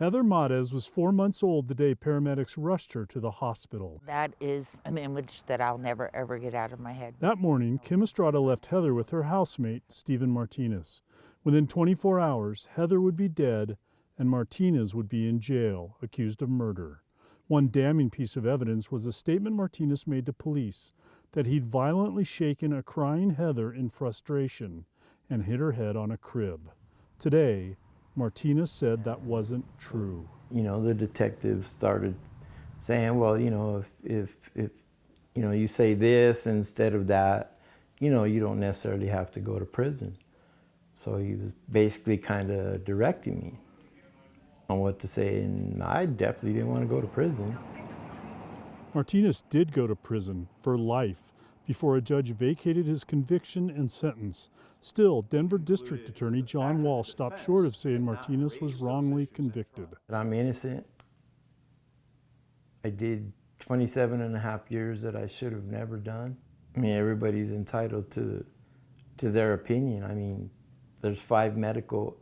Heather Martinez was 4 months old the day paramedics rushed her to the hospital. That is an image that I'll never, ever get out of my head. That morning, Kim Estrada left Heather with her housemate, Stephen Martinez. Within 24 hours, Heather would be dead and Martinez would be in jail, accused of murder. One damning piece of evidence was a statement Martinez made to police that he'd violently shaken a crying Heather in frustration and hit her head on a crib. Today, Martinez said that wasn't true. The detectives started saying, well, if you say this instead of that, you don't necessarily have to go to prison. So he was basically kind of directing me on what to say, and I definitely didn't want to go to prison. Martinez did go to prison for life before a judge vacated his conviction and sentence. Still, Denver District Attorney John Walsh stopped short of saying Martinez was wrongly convicted. I'm innocent. I did 27 and a half years that I should have never done. I mean, everybody's entitled to their opinion. I mean, there's 5 medical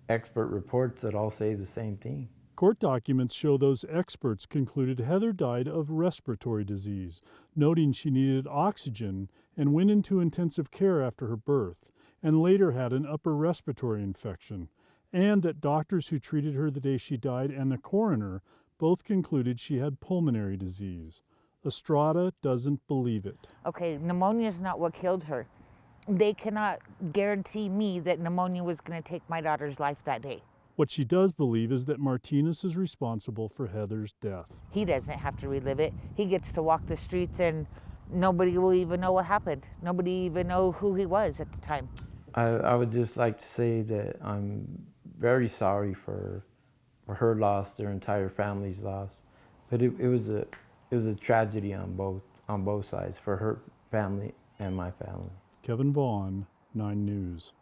expert reports that all say the same thing. Court documents show those experts concluded Heather died of respiratory disease, noting she needed oxygen and went into intensive care after her birth, and later had an upper respiratory infection, and that doctors who treated her the day she died and the coroner both concluded she had pulmonary disease. Estrada doesn't believe it. Okay, pneumonia is not what killed her. They cannot guarantee me that pneumonia was going to take my daughter's life that day. What she does believe is that Martinez is responsible for Heather's death. He doesn't have to relive it. He gets to walk the streets and nobody will even know what happened. Nobody even know who he was at the time. I would just like to say that I'm very sorry for her loss, their entire family's loss. But it was a tragedy on both sides, for her family and my family. Kevin Vaughn, 9 News.